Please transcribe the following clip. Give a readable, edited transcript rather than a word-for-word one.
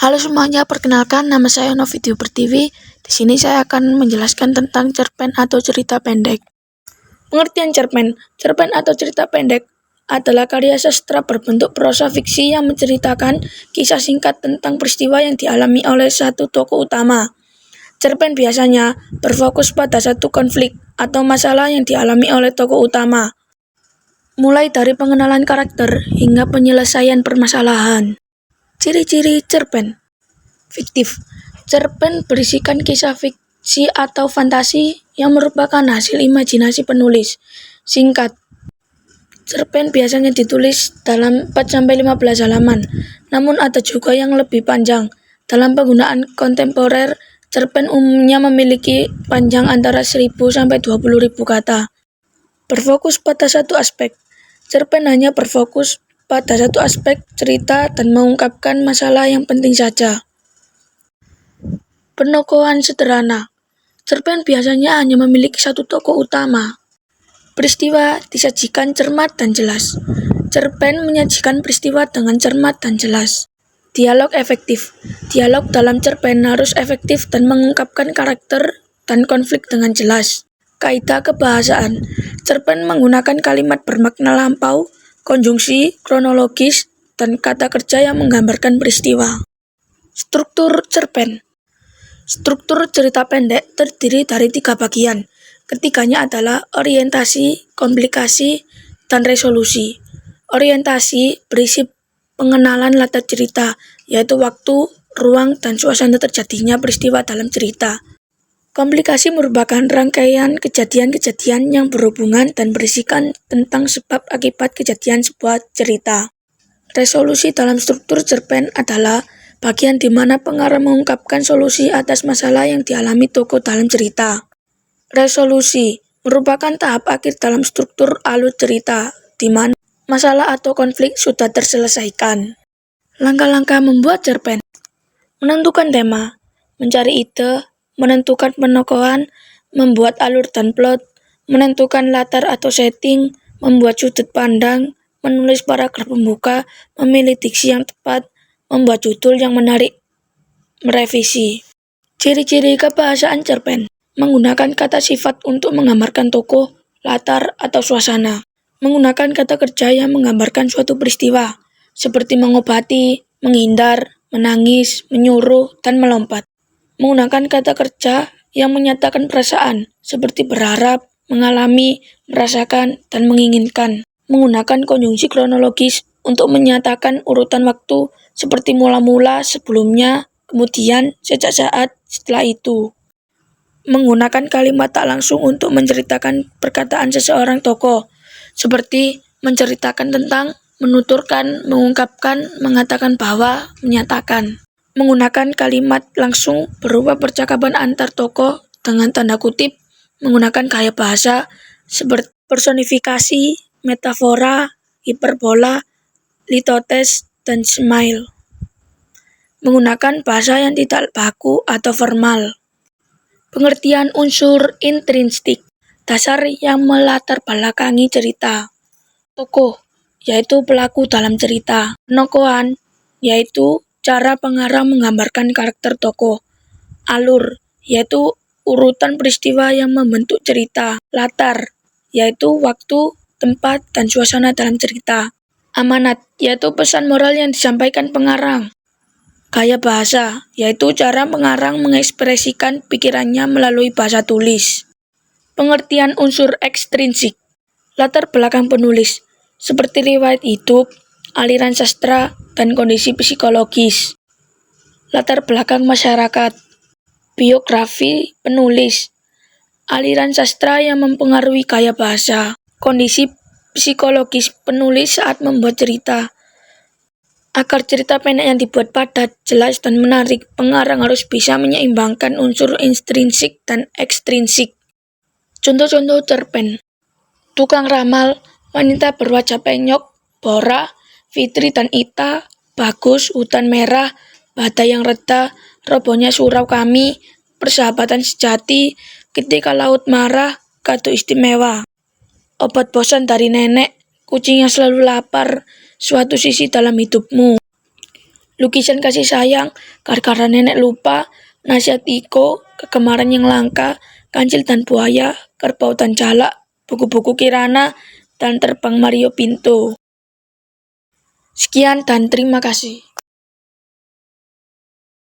Halo semuanya, perkenalkan nama saya Novitio Pertiwi. Di sini saya akan menjelaskan tentang cerpen atau cerita pendek. Pengertian cerpen. Cerpen atau cerita pendek adalah karya sastra berbentuk prosa fiksi yang menceritakan kisah singkat tentang peristiwa yang dialami oleh satu tokoh utama. Cerpen biasanya berfokus pada satu konflik atau masalah yang dialami oleh tokoh utama, mulai dari pengenalan karakter hingga penyelesaian permasalahan. Ciri-ciri cerpen fiktif. Cerpen berisikan kisah fiksi atau fantasi yang merupakan hasil imajinasi penulis. Singkat. Cerpen biasanya ditulis dalam 4-15 halaman, namun ada juga yang lebih panjang. Dalam penggunaan kontemporer, cerpen umumnya memiliki panjang antara 1000-20.000 kata. Berfokus pada satu aspek. Cerpen hanya berfokus pada satu aspek cerita dan mengungkapkan masalah yang penting saja. Penokohan sederhana. Cerpen biasanya hanya memiliki satu tokoh utama. Peristiwa disajikan cermat dan jelas. Cerpen menyajikan peristiwa dengan cermat dan jelas. Dialog efektif. Dialog dalam cerpen harus efektif dan mengungkapkan karakter dan konflik dengan jelas. Kaidah kebahasaan. Cerpen menggunakan kalimat bermakna lampau, konjungsi, kronologis, dan kata kerja yang menggambarkan peristiwa. Struktur cerpen. Struktur cerita pendek terdiri dari 3 bagian. Ketiganya adalah orientasi, komplikasi, dan resolusi. Orientasi berisi pengenalan latar cerita, yaitu waktu, ruang, dan suasana terjadinya peristiwa dalam cerita. Komplikasi merupakan rangkaian kejadian-kejadian yang berhubungan dan berisikan tentang sebab akibat kejadian sebuah cerita. Resolusi dalam struktur cerpen adalah bagian di mana pengarang mengungkapkan solusi atas masalah yang dialami tokoh dalam cerita. Resolusi merupakan tahap akhir dalam struktur alur cerita, di mana masalah atau konflik sudah terselesaikan. Langkah-langkah membuat cerpen. Menentukan tema, mencari ide, menentukan penokohan, membuat alur dan plot, menentukan latar atau setting, membuat sudut pandang, menulis paragraf pembuka, memilih diksi yang tepat, membuat judul yang menarik, merevisi. Ciri-ciri kebahasaan cerpen. Menggunakan kata sifat untuk menggambarkan tokoh, latar, atau suasana. Menggunakan kata kerja yang menggambarkan suatu peristiwa, seperti mengobati, menghindar, menangis, menyuruh, dan melompat. Menggunakan kata kerja yang menyatakan perasaan, seperti berharap, mengalami, merasakan, dan menginginkan. Menggunakan konjungsi kronologis untuk menyatakan urutan waktu, seperti mula-mula, sebelumnya, kemudian, sejak saat, setelah itu. Menggunakan kalimat tak langsung untuk menceritakan perkataan seseorang tokoh, seperti menceritakan tentang, menuturkan, mengungkapkan, mengatakan bahwa, menyatakan. Menggunakan kalimat langsung berupa percakapan antar tokoh dengan tanda kutip, menggunakan gaya bahasa seperti personifikasi, metafora, hiperbola, litotes, dan smile. Menggunakan bahasa yang tidak baku atau formal. Pengertian unsur intrinsik, dasar yang melatar belakangi cerita. Tokoh, yaitu pelaku dalam cerita. Penokohan, yaitu cara pengarang menggambarkan karakter tokoh. Alur, yaitu urutan peristiwa yang membentuk cerita. Latar, yaitu waktu, tempat, dan suasana dalam cerita. Amanat, yaitu pesan moral yang disampaikan pengarang. Gaya bahasa, yaitu cara pengarang mengekspresikan pikirannya melalui bahasa tulis. Pengertian unsur ekstrinsik, latar belakang penulis, seperti riwayat hidup, aliran sastra, dan kondisi psikologis. Latar belakang masyarakat, biografi penulis, aliran sastra yang mempengaruhi gaya bahasa, kondisi psikologis penulis saat membuat cerita. Agar cerita pendek yang dibuat padat, jelas, dan menarik, pengarang harus bisa menyeimbangkan unsur intrinsik dan ekstrinsik. Contoh-contoh cerpen. Tukang ramal, wanita berwajah penyok, Bora, Fitri dan Ita, Bagus, Hutan Merah, Badai yang Reda, Robohnya Surau Kami, Persahabatan Sejati, Ketika Laut Marah, Kado Istimewa. Obat bosan dari nenek, Kucing yang selalu lapar, Suatu sisi dalam hidupmu. lukisan kasih sayang, Kar-Kara Nenek Lupa, Nasihat Iko, Kegemaran yang Langka, Kancil dan Buaya, Kerbau dan Jalak, buku-buku Kirana, dan Terbang Mario Pinto. Sekian dan terima kasih.